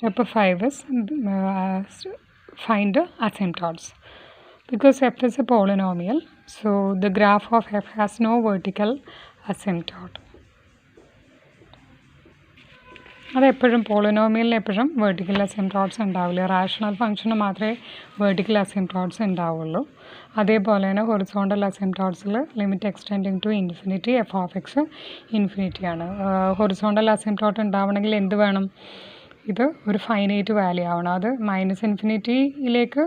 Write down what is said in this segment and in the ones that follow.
Step 5 is find the asymptotes. Because f is a polynomial, so the graph of f has no vertical asymptote. അതെപ്പോഴും പോളിനോമിയലിൽ എപ്പോഴും vertical അസിംപ്റ്റോട്ട്സ് ഉണ്ടാവില്ല. Rational ഫംഗ്ഷന് മാത്രമേ vertical അസിംപ്റ്റോട്ട്സ് ഉണ്ടാവുള്ളൂ. അതേപോലെ തന്നെ ഹൊറിസോണ്ടൽ അസിംപ്റ്റോട്ട്സിൽ limit extending to infinity F of X ഇൻഫിനിറ്റിയാണ്. ഹൊറിസോണ്ടൽ അസിംപ്റ്റോട്ട് ഉണ്ടാവണമെങ്കിൽ എന്ത് വേണം? ഇത് ഒരു ഫൈനൈറ്റ് വാല്യൂ ആവണം. അത് മൈനസ് ഇൻഫിനിറ്റിയിലേക്ക്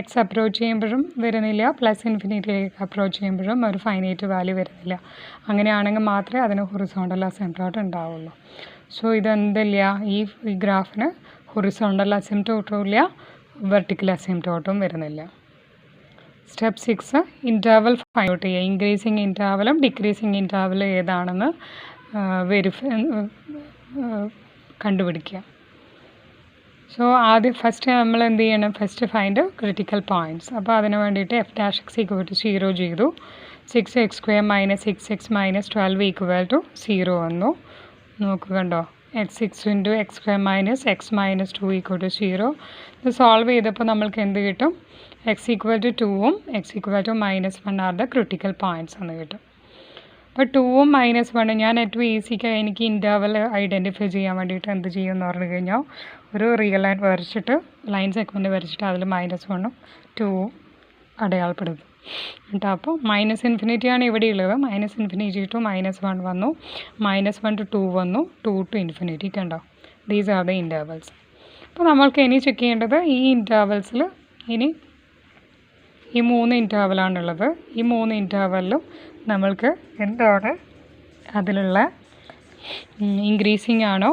എക്സ് അപ്രോച്ച് ചെയ്യുമ്പോഴും വരുന്നില്ല, പ്ലസ് ഇൻഫിനിറ്റിയിലേക്ക് അപ്രോച്ച് ചെയ്യുമ്പോഴും ഒരു ഫൈനൈറ്റ് വാല്യൂ വരുന്നില്ല. അങ്ങനെയാണെങ്കിൽ മാത്രമേ അതിന് ഹൊറിസോണ്ടൽ അസിംപ്റ്റോട്ട് ഉണ്ടാവുള്ളൂ. സോ ഇതെന്തില്ല, ഈ ഗ്രാഫിന് ഹൊറിസോണ്ടൽ അസിംപ്റ്റോട്ടും ഇല്ല, വെർട്ടിക്കൽ അസിംപ്റ്റോട്ടും വരുന്നില്ല. സ്റ്റെപ്പ് 6 ഇൻറ്റർവൽ ഫൈൻഡ് ഔട്ട് ചെയ്യുക. ഇൻക്രീസിങ് ഇൻറ്റർവലും ഡിക്രീസിങ് ഇൻറ്റർവലും ഏതാണെന്ന് കണ്ടുപിടിക്കുക. സോ ആദ്യം ഫസ്റ്റ് നമ്മൾ എന്ത് ചെയ്യണം? First find critical points. അപ്പോൾ അതിന് വേണ്ടിയിട്ട് f dash x equal to 0 ചെയ്തു. 6x² - 6x - 12 ഈക്വൽ ടു 0 വന്നു. നോക്കുക, കണ്ടോ? x6 × x² - x - 2 equal to 0. ഇത് സോൾവ് ചെയ്തപ്പോൾ നമ്മൾക്ക് എന്ത് കിട്ടും? x ഈക്വൽ ടു 2ഉം x equal to -1 are the critical points എന്ന് കിട്ടും. അപ്പോൾ 2ഉം -1 ഞാൻ ഏറ്റവും ഈസിക്ക് എനിക്ക് ഇൻറ്റർവൽ ഐഡൻറ്റിഫൈ ചെയ്യാൻ വേണ്ടിയിട്ട് എന്ത് ചെയ്യുമെന്ന് പറഞ്ഞു കഴിഞ്ഞാൽ ഒരു റിയൽ ലൈൻ വരച്ചിട്ട് ലൈൻ സെഗ്മെൻറ്റ് വരച്ചിട്ട് അതിൽ -1ഉം 2ഉം അടയാളപ്പെടുത്തും. എന്നിട്ട് അപ്പോൾ -∞ആണ് ഇവിടെയുള്ളത്. -∞ ടു -1 വന്നു, -1 to 2 വന്നു, 2 to ∞. കണ്ടോ? These are the intervals. അപ്പോൾ നമ്മൾക്ക് ഇനി ചെക്ക് ചെയ്യേണ്ടത് ഈ ഇൻറ്റർവൽസിൽ ഇനി ഈ 3 ഇൻറ്റർവലാണുള്ളത്. ഈ 3 ഇൻറ്റർവലിലും നമ്മൾക്ക് എന്താണ് അതിലുള്ള ഇൻക്രീസിങ് ആണോ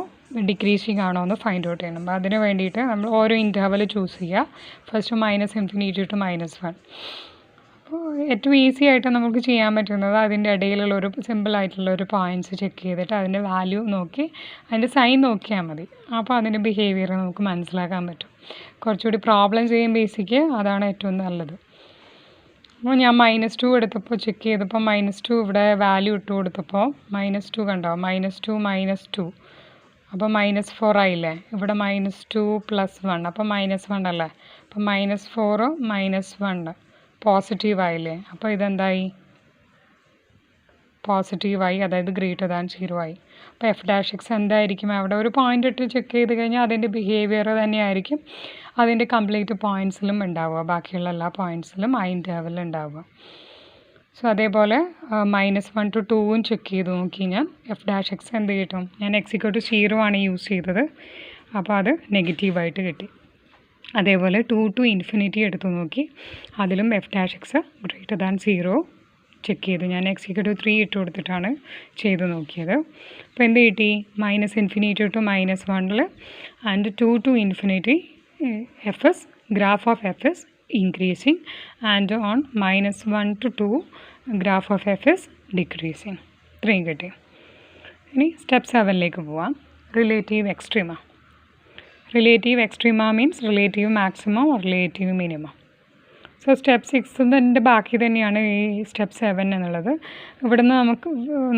ഡിക്രീസിങ് ആണോ എന്ന് ഫൈൻഡ് ഔട്ട് ചെയ്യണം. അതിന് വേണ്ടിയിട്ട് നമ്മൾ ഓരോ ഇൻറ്റർവൽ ചൂസ് ചെയ്യുക. First -∞ to -1. അപ്പോൾ ഏറ്റവും ഈസി ആയിട്ട് നമുക്ക് ചെയ്യാൻ പറ്റുന്നത് അതിൻ്റെ ഇടയിലുള്ള ഒരു സിമ്പിളായിട്ടുള്ള ഒരു പോയിൻറ്റ്സ് ചെക്ക് ചെയ്തിട്ട് അതിൻ്റെ വാല്യൂ നോക്കി അതിൻ്റെ സൈൻ നോക്കിയാൽ മതി. അപ്പോൾ അതിൻ്റെ ബിഹേവിയർ നമുക്ക് മനസ്സിലാക്കാൻ പറ്റും. കുറച്ചുകൂടി പ്രോബ്ലം ചെയ്യും ബേസിക്ക് അതാണ് ഏറ്റവും നല്ലത്. അപ്പോൾ ഞാൻ -2 എടുത്തപ്പോൾ ചെക്ക് ചെയ്തപ്പോൾ -2 ഇവിടെ വാല്യൂ ഇട്ട് കൊടുത്തപ്പോൾ -2 കണ്ടോ? -2 -2 അപ്പോൾ -4 ആയില്ലേ? ഇവിടെ -2 + 1 അപ്പോൾ -1 അല്ലേ? അപ്പോൾ -4 -1 പോസിറ്റീവ് ആയില്ലേ? അപ്പോൾ ഇതെന്തായി? പോസിറ്റീവായി, അതായത് >0 ആയി. അപ്പോൾ എഫ് ഡാഷ് എക്സ് എന്തായിരിക്കും? അവിടെ ഒരു പോയിൻ്റ് ഇട്ട് ചെക്ക് ചെയ്ത് കഴിഞ്ഞാൽ അതിൻ്റെ ബിഹേവിയർ തന്നെയായിരിക്കും അതിൻ്റെ കംപ്ലീറ്റ് പോയിൻറ്റ്സിലും ഉണ്ടാവുക. ബാക്കിയുള്ള എല്ലാ പോയിൻറ്റ്സിലും ആ ഇൻറ്റർവലിൽ ഉണ്ടാവുക. സോ അതേപോലെ -1 to 2ഉം ചെക്ക് ചെയ്ത് നോക്കി ഞാൻ. എഫ് ഡാഷ് എക്സ് എന്ത് കിട്ടും? ഞാൻ x0 ആണ് യൂസ് ചെയ്തത്, അപ്പോൾ അത് നെഗറ്റീവായിട്ട് കിട്ടി. അതേപോലെ 2 to ∞ എടുത്ത് നോക്കി, അതിലും എഫ് ഡാഷ് എക്സ് >0 ചെക്ക് ചെയ്തു. ഞാൻ x3 ഇട്ട് കൊടുത്തിട്ടാണ് ചെയ്ത് നോക്കിയത്. അപ്പോൾ എന്ത് കിട്ടി? -∞ to -1 and 2 to ∞, graph of f is increasing, and on -1 to 2 graph of f is decreasing. ഇത്രയും കിട്ടി. ഇനി സ്റ്റെപ്പ് 7ലേക്ക് പോവാം. Relative extrema. Relative extrema means relative maximum or relative minimum. So step 6 ബാക്കി തന്നെയാണ് ഈ സ്റ്റെപ്പ് 7 എന്നുള്ളത്. ഇവിടുന്ന്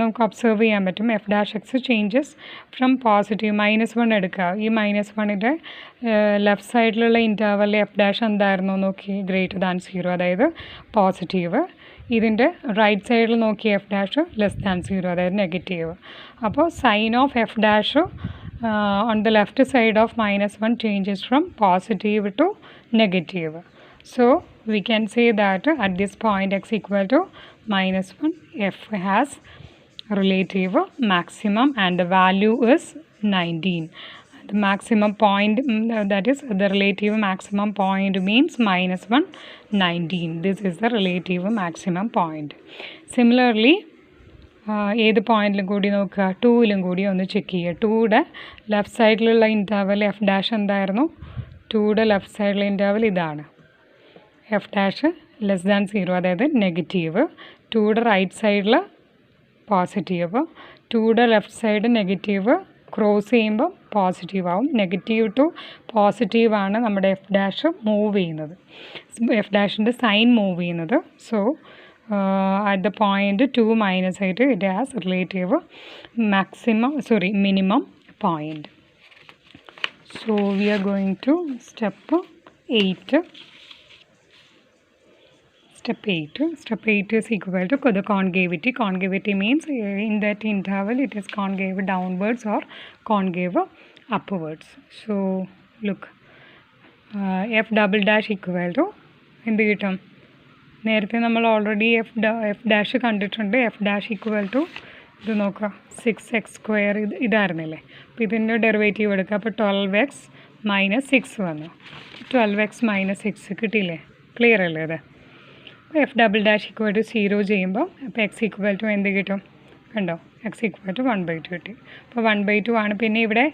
നമുക്ക് ഒബ്സർവ് ചെയ്യാൻ പറ്റും F dash X changes from positive -1 എടുക്കുക. ഈ -1ൻ്റെ ലെഫ്റ്റ് സൈഡിലുള്ള ഇൻറ്റർവലിൽ എഫ് ഡാഷ് എന്തായിരുന്നു നോക്കി? >0, അതായത് പോസിറ്റീവ്. ഇതിൻ്റെ റൈറ്റ് സൈഡിൽ നോക്കി എഫ് ഡാഷ് <0, അതായത് നെഗറ്റീവ്. അപ്പോൾ sign of f dash on the left side of -1 changes from positive to negative. So we can say that at this point x equal to -1, f has relative maximum and the value is 19. The maximum point, that is the relative maximum point means -1, 19. This is the relative maximum point. Similarly, ഏത് പോയിന്റിലും കൂടി നോക്കുക? 2ലും കൂടി ഒന്ന് check ചെയ്യുക. 2യുടെ left സൈഡിലുള്ള interval F dash എന്തായിരുന്നു? 2യുടെ ലെഫ്റ്റ് സൈഡിലെ ഇൻറ്റർവൽ ഇതാണ്. എഫ് ഡാഷ് <0, അതായത് നെഗറ്റീവ്. 2യുടെ റൈറ്റ് സൈഡിൽ പോസിറ്റീവ്. 2യുടെ ലെഫ്റ്റ് സൈഡ് നെഗറ്റീവ് ക്രോസ് ചെയ്യുമ്പോൾ പോസിറ്റീവ് ആവും. നെഗറ്റീവ് ടു പോസിറ്റീവാണ് നമ്മുടെ എഫ് ഡാഷ് മൂവ് ചെയ്യുന്നത്, എഫ് ഡാഷിൻ്റെ സൈൻ മൂവ് ചെയ്യുന്നത്. So at the point 2 - 8 it has relative minimum point. So we are going to step 8. Step 8. Step 8 is equal to the concavity. Concavity means in that interval it is concave downwards or concave upwards. So look, f double dash equal to എന്ത് കിട്ടും? നേരത്തെ നമ്മൾ already F dash കണ്ടിട്ടുണ്ട്. F dash equal to ഇത് നോക്കുക 6x² ഇതായിരുന്നില്ലേ. അപ്പോൾ ഇതിൻ്റെ derivative എടുക്കുക. അപ്പോൾ 12x - 6 വന്നു. 12x - 6 കിട്ടിയില്ലേ? ക്ലിയർ അല്ലേ ഇത്? അപ്പോൾ f double dash equal to 0 ചെയ്യുമ്പോൾ അപ്പോൾ എക്സ് ഈക്വൽ ടു എന്ത് കിട്ടും? കണ്ടോ, എക്സ് ഈക്വൽ ടു 1/2 കിട്ടി. അപ്പോൾ 1/2 ആണ്. പിന്നെ ഇവിടെ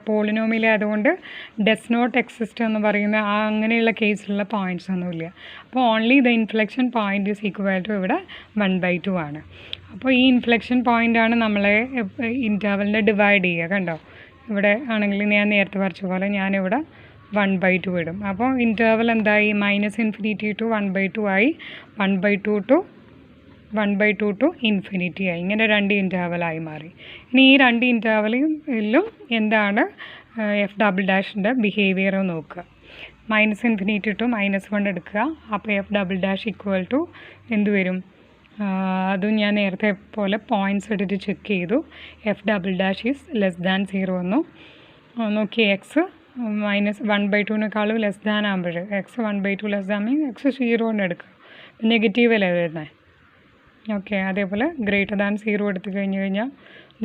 പോളിനോമിയൽ ആയതുകൊണ്ട് ഡസ് നോട്ട് എക്സിസ്റ്റ് എന്ന് പറയുന്ന അങ്ങനെയുള്ള കേസിലുള്ള പോയിൻറ്റ്സ് ഒന്നുമില്ല. അപ്പോൾ only the inflection point is equal to ഇവിടെ 1/2 ആണ്. അപ്പോൾ ഈ ഇൻഫ്ലെക്ഷൻ പോയിൻ്റാണ് നമ്മളെ ഇൻറ്റർവലിനെ ഡിവൈഡ് ചെയ്യുക. കണ്ടോ, ഇവിടെ ആണെങ്കിൽ ഞാൻ നേരത്തെ പറഞ്ഞ പോലെ ഞാനിവിടെ 1/2 ഇടും. അപ്പോൾ ഇൻറ്റർവൽ എന്തായി? -∞ ടു 1/2 ആയി, 1/2 ടു ഇൻഫിനിറ്റി ആയി. ഇങ്ങനെ 2 ഇൻറ്റർവലായി മാറി. ഇനി ഈ 2 ഇൻറ്റർവലിലും എന്താണ് എഫ് ഡബിൾ ഡാഷിൻ്റെ ബിഹേവിയർ നോക്കുക. -∞ ടു -1 എടുക്കുക. അപ്പോൾ f double dash equal to എന്ത് വരും? അതും ഞാൻ നേരത്തെ പോലെ പോയിൻറ്റ്സ് എടുത്ത് ചെക്ക് ചെയ്തു. എഫ് ഡബിൾ ഡാഷ് ഈസ് <0 വന്നു. നോക്കി, എക്സ് -1/2 ലെസ് ദാൻ ആകുമ്പോൾ X 1/2 less than means X 0 കൊണ്ട് എടുക്കുക. നെഗറ്റീവ് അല്ലേ വരുന്നത്? ഓക്കെ. അതേപോലെ >0 എടുത്തു കഴിഞ്ഞാൽ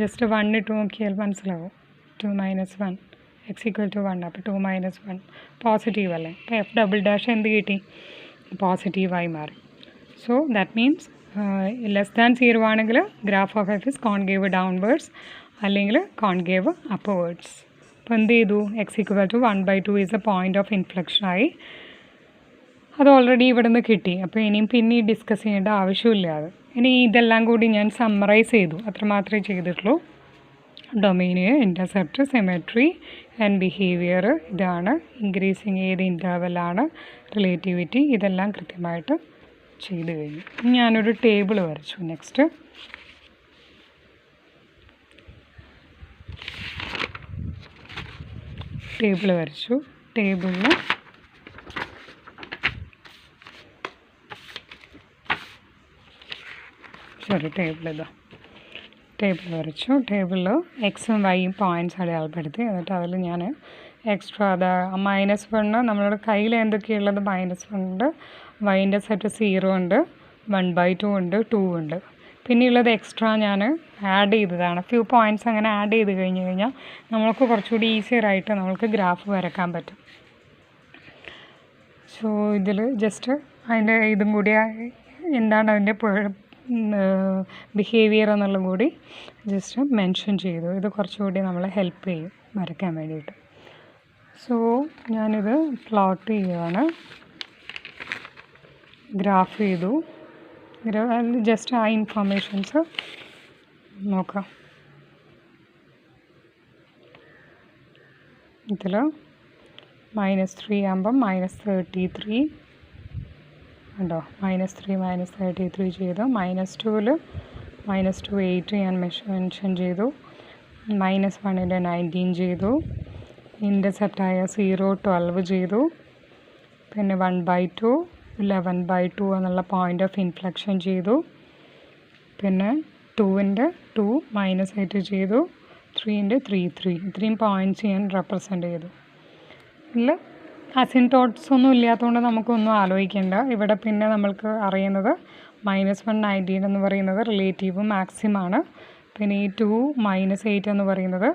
ജസ്റ്റ് 1 ഇട്ട് നോക്കിയാൽ മനസ്സിലാവും. 2 - 1 എക്സ് ഈക്വൽ ടു 1. അപ്പോൾ 2 - 1 പോസിറ്റീവ് അല്ലേ? അപ്പോൾ എഫ് ഡബിൾ ഡാഷ് എന്ത് കിട്ടി? പോസിറ്റീവായി മാറി. സോ ദാറ്റ് മീൻസ് <0 ആണെങ്കിൽ graph of F is concave downwards അല്ലെങ്കിൽ കോൺകേവ് അപ്വേർഡ്സ്. അപ്പോൾ എന്ത് ചെയ്തു? X equal to 1/2 is a point of ഇൻഫ്ലെക്ഷനായി. അത് ഓൾറെഡി ഇവിടെ നിന്ന് കിട്ടി. അപ്പോൾ ഇനിയും പിന്നെ ഡിസ്കസ് ചെയ്യേണ്ട ആവശ്യമില്ല. അത് ഇനി ഇതെല്ലാം കൂടി ഞാൻ സമ്മറൈസ് ചെയ്തു, അത്രമാത്രമേ ചെയ്തിട്ടുള്ളൂ. ഡൊമെയിന്, ഇൻ്റർസെപ്റ്റ്, സിമെട്രി ആൻഡ് ബിഹേവിയർ, ഇതാണ് ഇൻക്രീസിങ് ഏത് ഇൻ്റർവലാണ്, റിലേറ്റിവിറ്റി, ഇതെല്ലാം കൃത്യമായിട്ട് ചെയ്ത് കഴിഞ്ഞു. ഞാനൊരു ടേബിൾ വരച്ചു. നെക്സ്റ്റ് ടേബിൾ വരച്ചു. ടേബിളിൽ ടേബിൾ വരച്ചു. ടേബിളിൽ എക്സും വൈയും പോയിൻറ്റ്സ് അടയാളപ്പെടുത്തി. എന്നിട്ട് അതിൽ ഞാൻ എക്സ്ട്രാ -1 നമ്മളുടെ കയ്യിൽ എന്തൊക്കെയുള്ളത്? -1 ഉണ്ട്, വൈൻ്റെ സെറ്റ് 0 ഉണ്ട്, 1/2 ഉണ്ട്, 2 ഉണ്ട്. പിന്നെയുള്ളത് എക്സ്ട്രാ ഞാൻ ആഡ് ചെയ്തതാണ്. ഫ്യൂ പോയിൻറ്റ്സ് അങ്ങനെ ആഡ് ചെയ്ത് കഴിഞ്ഞാൽ നമ്മൾക്ക് കുറച്ചുകൂടി ഈസിയറായിട്ട് നമ്മൾക്ക് ഗ്രാഫ് വരക്കാൻ പറ്റും. സോ ഇതിൽ ജസ്റ്റ് അതിൻ്റെ ഇതും കൂടി എന്താണ് അതിൻ്റെ ബിഹേവിയർ എന്നുള്ളതും കൂടി ജസ്റ്റ് മെൻഷൻ ചെയ്തു. ഇത് കുറച്ചുകൂടി നമ്മളെ ഹെൽപ്പ് ചെയ്യും വരയ്ക്കാൻ വേണ്ടിയിട്ട്. സോ ഞാനിത് പ്ലോട്ട് ചെയ്യുകയാണ്. ഗ്രാഫ് ചെയ്തു. ജസ്റ്റ് ആ ഇൻഫർമേഷൻസ് നോക്കാം. ഇതിൽ -3 ആകുമ്പം -33 ഉണ്ടോ? -3 -33 ചെയ്തു. -2ൽ -2 8 ഞാൻ മെൻഷൻ ചെയ്തു. -1ൽ 19 ചെയ്തു. ഇൻ്റർസെപ്റ്റായ 0 12 ചെയ്തു. പിന്നെ 1/2 11/2 എന്നുള്ള പോയിൻ്റ് ഓഫ് ഇൻഫ്ലെക്ഷൻ ചെയ്തു. പിന്നെ 2ൻ്റെ 2 -8 ചെയ്തു. 3ൻ്റെ 3 ഇത്രയും പോയിൻറ്റ്സ് ഞാൻ റെപ്രസെൻ്റ് ചെയ്തു. ഇതിൽ അസിൻടോട്ട്സ് ഒന്നും ഇല്ലാത്തതുകൊണ്ട് നമുക്കൊന്നും ആലോചിക്കേണ്ട. ഇവിടെ പിന്നെ നമ്മൾക്ക് അറിയുന്നത് -119 എന്ന് പറയുന്നത് റിലേറ്റീവ് മാക്സിമാണ്. പിന്നെ ഈ 2 -8 എന്ന് പറയുന്നത്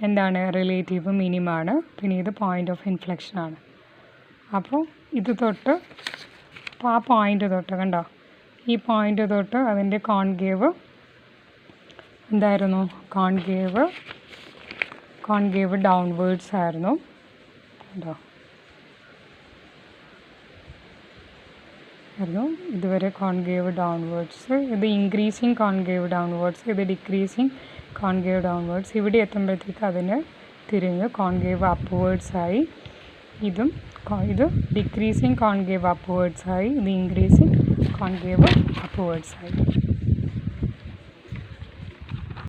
എന്താണ്? റിലേറ്റീവ് മിനിമാണ്. പിന്നെ ഇത് പോയിൻ്റ് ഓഫ് ഇൻഫ്ലെക്ഷനാണ്. അപ്പോൾ ഇത് തൊട്ട്, അപ്പോൾ ആ പോയിൻ്റ് തൊട്ട് കണ്ടോ, ഈ പോയിൻ്റ് തൊട്ട് അതിൻ്റെ കോൺകേവ് എന്തായിരുന്നു? കോൺകേവ് ഡൗൺവേർഡ്സ് ആയിരുന്നു. കണ്ടോ, ഇതുവരെ കോൺകേവ് ഡൗൺവേർഡ്സ്, ഇത് ഇൻക്രീസിങ് കോൺകേവ് ഡൗൺവേർഡ്സ്, ഇത് ഡിക്രീസിങ് കോൺകേവ് ഡൗൺവേർഡ്സ്. ഇവിടെ എത്തുമ്പോഴത്തേക്ക് അതിന് തിരിഞ്ഞ് കോൺകേവ് അപ്വേർഡ്സായി. ഇത് ഡിക്രീസിങ് കോൺകേവ് അപ്വേർഡ്സായി. ഇത് ഇൻക്രീസിങ് കോൺകേവ് അപ്വേർഡ്സായി.